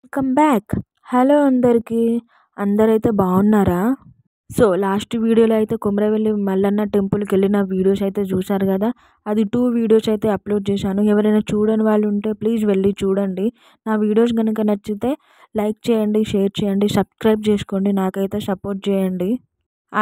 Welcome back. Hello అందరికీ. అందరైతే బాగున్నారా? సో లాస్ట్ వీడియోలో అయితే కుమ్రవెల్లి మల్లన్న టెంపుల్కి వెళ్ళిన వీడియోస్ అయితే చూసారు కదా. అది 2 వీడియోస్ అయితే అప్లోడ్ చేశాను. ఎవరైనా చూడని వాళ్ళు ఉంటే ప్లీజ్ వెళ్ళి చూడండి. నా వీడియోస్ కనుక నచ్చితే లైక్ చేయండి, షేర్ చేయండి, సబ్స్క్రైబ్ చేసుకోండి, నాకైతే సపోర్ట్ చేయండి.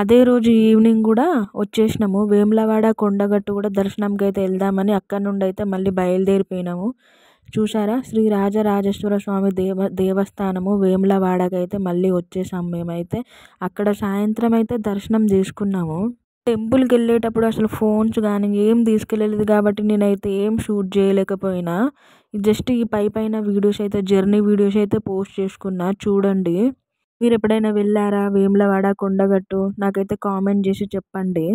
అదే రోజు ఈవినింగ్ కూడా వచ్చేసినాము. వేములవాడ కొండగట్టు కూడా దర్శనంకి అయితే వెళ్దామని అక్కడ నుండి అయితే మళ్ళీ బయలుదేరిపోయినాము. చూసారా, శ్రీ రాజరాజేశ్వర స్వామి దేవస్థానము వేములవాడకి అయితే మళ్ళీ వచ్చేసాము. మేమైతే అక్కడ సాయంత్రం అయితే దర్శనం చేసుకున్నాము. టెంపుల్కి వెళ్ళేటప్పుడు అసలు ఫోన్స్ కానీ ఏం తీసుకెళ్ళలేదు కాబట్టి నేనైతే ఏం షూట్ చేయలేకపోయినా. జస్ట్ ఈ పైన వీడియోస్ అయితే జర్నీ వీడియోస్ అయితే పోస్ట్ చేసుకున్నా, చూడండి. మీరు ఎప్పుడైనా వెళ్ళారా వేములవాడ కొండగట్టు? నాకైతే కామెంట్ చేసి చెప్పండి.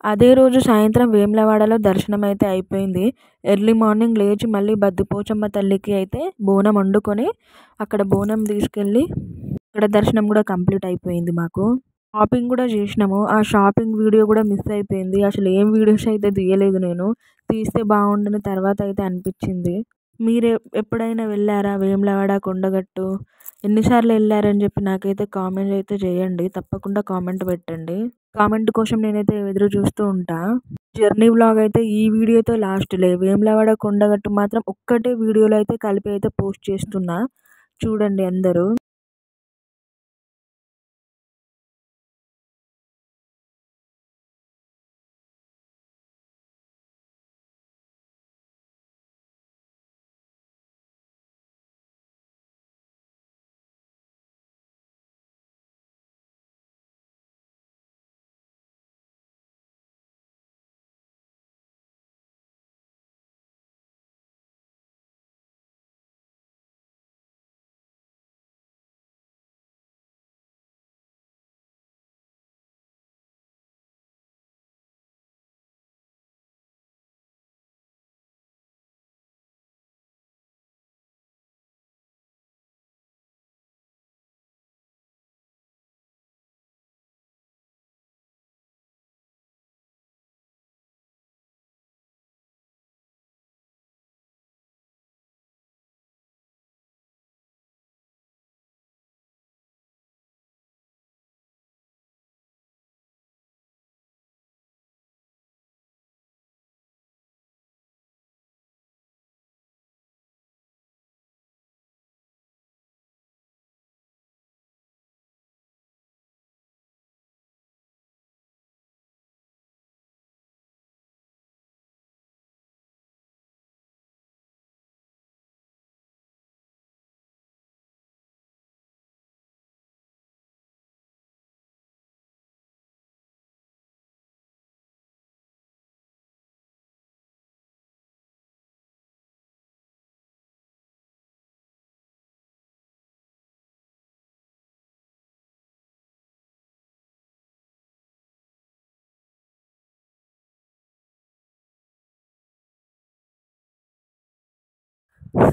అదే రోజు సాయంత్రం వేములవాడలో దర్శనం అయితే అయిపోయింది. ఎర్లీ మార్నింగ్ లేచి మళ్ళీ బద్దిపోచమ్మ తల్లికి అయితే బోనం వండుకొని అక్కడ బోనం తీసుకెళ్ళి అక్కడ దర్శనం కూడా కంప్లీట్ అయిపోయింది మాకు. షాపింగ్ కూడా చేసినాము. ఆ షాపింగ్ వీడియో కూడా మిస్ అయిపోయింది. అసలు ఏం వీడియోస్ అయితే తీయలేదు నేను. తీస్తే బాగుండని తర్వాత అయితే అనిపించింది. మీరు ఎప్పుడైనా వెళ్ళారా వేములవాడ కొండగట్టు? ఎన్నిసార్లు వెళ్ళారని చెప్పి నాకైతే కామెంట్ అయితే చేయండి. తప్పకుండా కామెంట్ పెట్టండి. కామెంట్ కోసం నేనైతే ఎదురు చూస్తూ ఉంటా. జర్నీ వ్లాగ్ అయితే ఈ వీడియోతో లాస్ట్లే. వేములవాడ కొండగట్టు మాత్రం ఒక్కటే వీడియోలో అయితే కలిపి అయితే పోస్ట్ చేస్తున్నా, చూడండి అందరూ.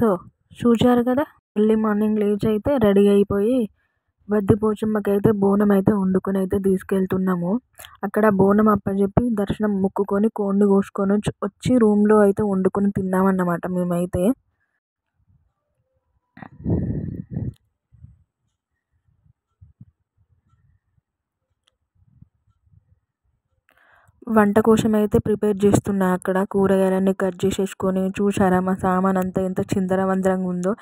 సో చూశారు కదా, ఎర్లీ మార్నింగ్ లేచి అయితే రెడీ అయిపోయి బద్దిపోచమ్మకి అయితే బోనం అయితే వండుకొని అయితే తీసుకెళ్తున్నాము. అక్కడ బోనం అప్పచెప్పి దర్శనం మొక్కుకొని కోడిని కోసుకొని వచ్చి రూమ్లో అయితే వండుకొని తిన్నామన్నమాట మేమైతే. వంట కోసం అయితే ప్రిపేర్ చేస్తున్నా. అక్కడ కూరగాయలన్నీ కట్ చేసేసుకొని, చూసారా మా సామాన్ అంతా ఎంత చిందరవందరంగా ఉందో.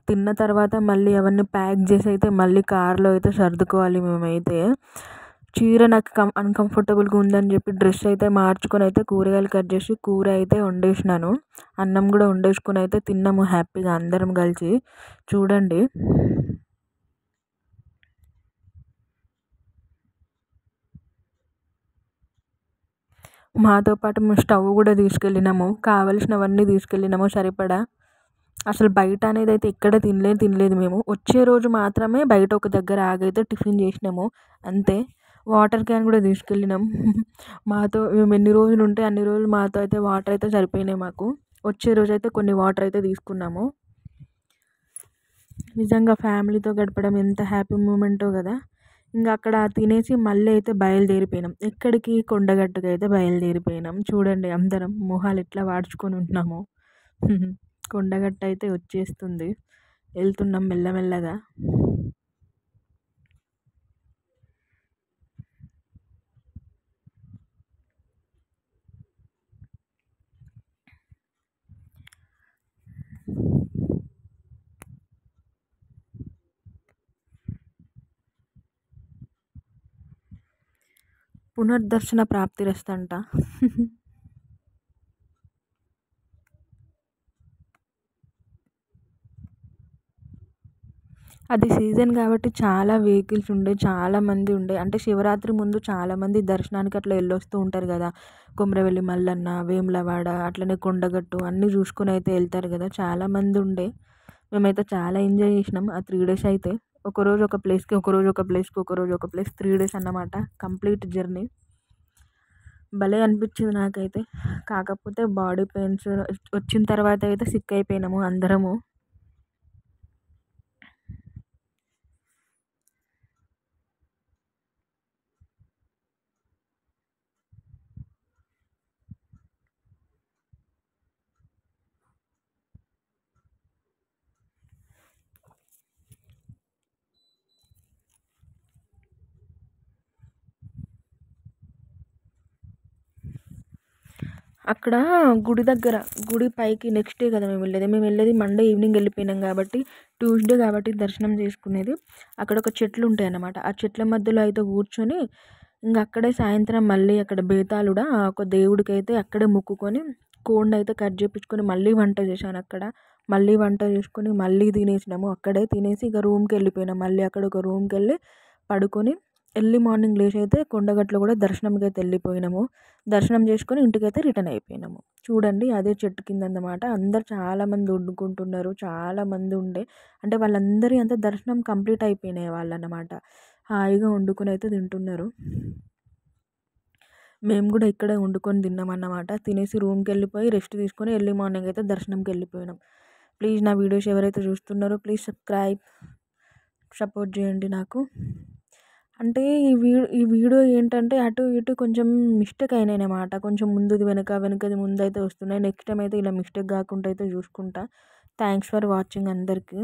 తిన్న తర్వాత మళ్ళీ అవన్నీ ప్యాక్ చేసి అయితే మళ్ళీ కార్లో అయితే సర్దుకోవాలి మేమైతే. చీర నాకు అన్కంఫర్టబుల్గా ఉందని చెప్పి డ్రెస్ అయితే మార్చుకొని అయితే కూరగాయలు కట్ చేసి కూర అయితే వండేసినాను. అన్నం కూడా వండేసుకొని అయితే తిన్నాము హ్యాపీగా అందరం కలిసి, చూడండి. మాతో పాటు మేము స్టవ్ కూడా తీసుకెళ్ళినాము. కావలసినవన్నీ తీసుకెళ్ళినాము సరిపడా. అసలు బయట అనేది అయితే ఎక్కడ తినలేదు మేము. వచ్చే రోజు మాత్రమే బయట ఒక దగ్గర ఆగైతే టిఫిన్ చేసినాము, అంతే. వాటర్ క్యాన్ కూడా తీసుకెళ్ళినాం. మాతో మేము ఎన్ని రోజులు ఉంటే అన్ని రోజులు మాతో అయితే వాటర్ అయితే సరిపోయినాయి మాకు. వచ్చే రోజు అయితే కొన్ని వాటర్ అయితే తీసుకున్నాము. నిజంగా ఫ్యామిలీతో గడపడం ఎంత హ్యాపీ మూమెంటో కదా. ఇంకా అక్కడ తినేసి మళ్ళీ అయితే బయలుదేరిపోయినాం. ఎక్కడికి? కొండగట్టుకు అయితే బయలుదేరిపోయినాం. చూడండి అందరం మొహాలు ఎట్లా వాడ్చుకొని ఉంటున్నాము. కొండగట్టు అయితే వచ్చేస్తుంది. వెళ్తున్నాం మెల్లమెల్లగా. పునర్దర్శన ప్రాప్తిరస్తంట. అది సీజన్ కాబట్టి చాలా వెహికల్స్ ఉండే, చాలామంది ఉండే. అంటే శివరాత్రి ముందు చాలామంది దర్శనానికి అట్లా వెళ్ళొస్తూ ఉంటారు కదా. కొమరవెల్లి మల్లన్న, వేములవాడ, అట్లనే కొండగట్టు అన్నీ చూసుకొని అయితే వెళ్తారు కదా. చాలామంది ఉండే. మేమైతే చాలా ఎంజాయ్ చేసినాం ఆ 3 days అయితే. ఒకరోజు ఒక ప్లేస్కి, ఒకరోజు ఒక ప్లేస్కి, ఒకరోజు ఒక ప్లేస్, 3 days అన్నమాట కంప్లీట్ జర్నీ. భలే అనిపించింది నాకైతే. కాకపోతే బాడీ పెయిన్స్ వచ్చిన తర్వాత అయితే సిక్ అయిపోయినాము అందరము. అక్కడ గుడి దగ్గర, గుడి పైకి నెక్స్ట్ డే కదా మేము వెళ్ళేది మండే ఈవినింగ్ వెళ్ళిపోయినాం కాబట్టి, ట్యూస్డే కాబట్టి దర్శనం చేసుకునేది. అక్కడ ఒక చెట్లు ఉంటాయి అన్నమాట. ఆ చెట్ల మధ్యలో అయితే కూర్చొని ఇంకా అక్కడే సాయంత్రం మళ్ళీ అక్కడ బేతాళుడా ఒక దేవుడికి అయితే అక్కడే మొక్కుకొని కోడిని అయితే కట్ చేయించుకొని మళ్ళీ వంట చేశాను అక్కడ. మళ్ళీ వంట చేసుకొని మళ్ళీ తినేసినాము. అక్కడే తినేసి ఇక రూమ్కి వెళ్ళిపోయినాం. మళ్ళీ అక్కడ ఒక రూమ్కి వెళ్ళి పడుకొని ఎర్లీ మార్నింగ్ లేచి అయితే కొండగట్లో కూడా దర్శనంకి అయితే వెళ్ళిపోయినాము. దర్శనం చేసుకొని ఇంటికైతే రిటర్న్ అయిపోయినాము. చూడండి అదే చెట్టు కింద అన్నమాట. అందరు చాలామంది వండుకుంటున్నారు, చాలామంది ఉండే. అంటే వాళ్ళందరి అంతా దర్శనం కంప్లీట్ అయిపోయినాయి వాళ్ళన్నమాట. హాయిగా వండుకొని అయితే తింటున్నారు. మేము కూడా ఇక్కడే వండుకొని తిన్నామన్నమాట. తినేసి రూమ్కి వెళ్ళిపోయి రెస్ట్ తీసుకొని ఎర్లీ మార్నింగ్ అయితే దర్శనంకి వెళ్ళిపోయినాం. ప్లీజ్ నా వీడియోస్ ఎవరైతే చూస్తున్నారో ప్లీజ్ సబ్స్క్రైబ్, సపోర్ట్ చేయండి నాకు. అంటే ఈ వీడియో ఏంటంటే అటు ఇటు కొంచెం మిస్టేక్ అయినాయి అన్నమాట. కొంచెం ముందుది వెనక, వెనకది ముందు అయితే వస్తున్నాయి. నెక్స్ట్ టైం అయితే ఇలా మిస్టేక్ కాకుండా అయితే చూసుకుంటా. థ్యాంక్స్ ఫర్ వాచింగ్ అందరికీ.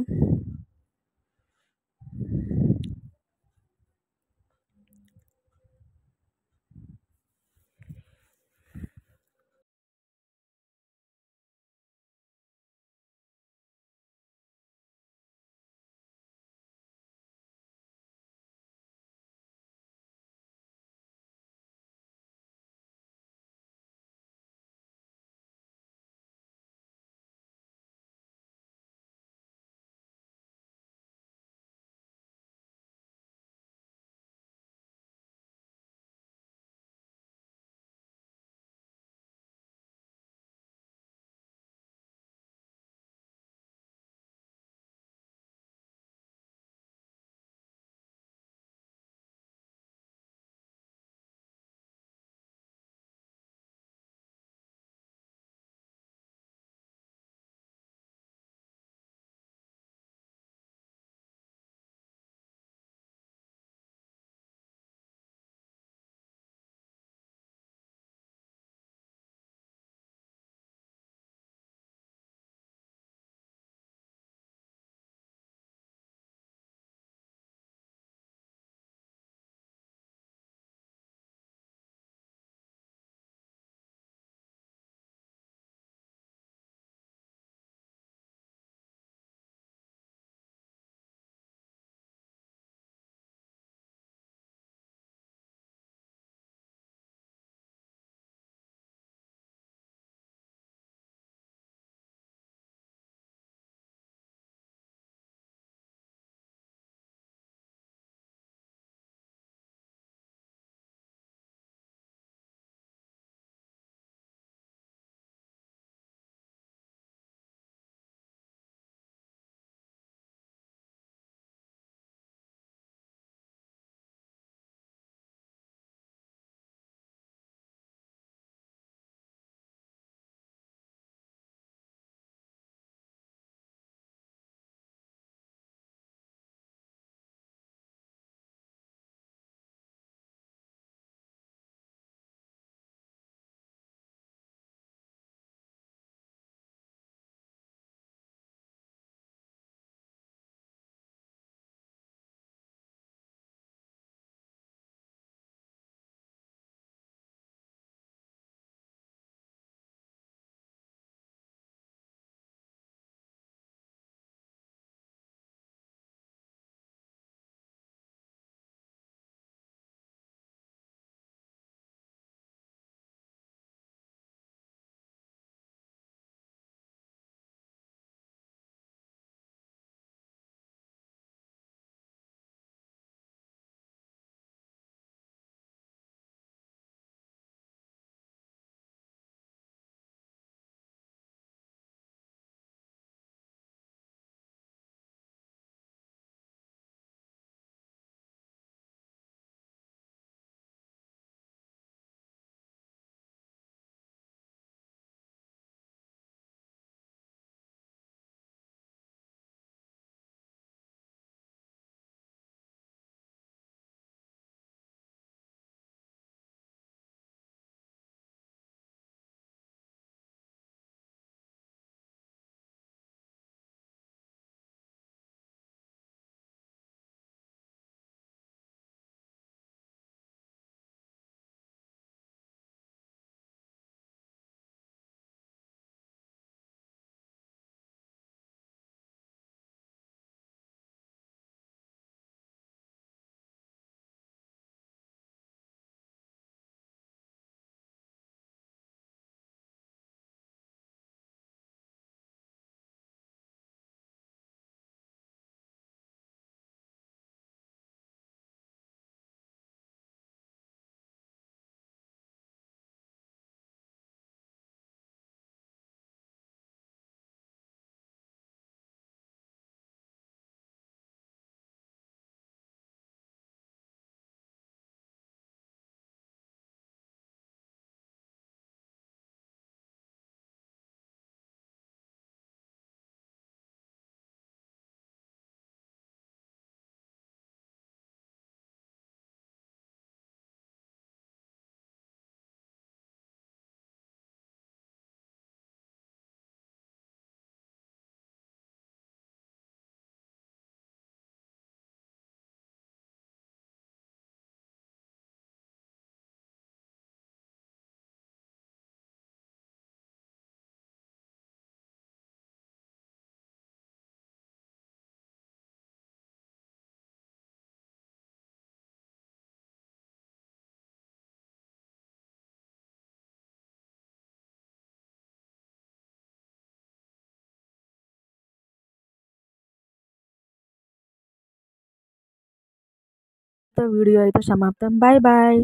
ఇంతటితో వీడియో అయితే సమాప్తం. Bye bye.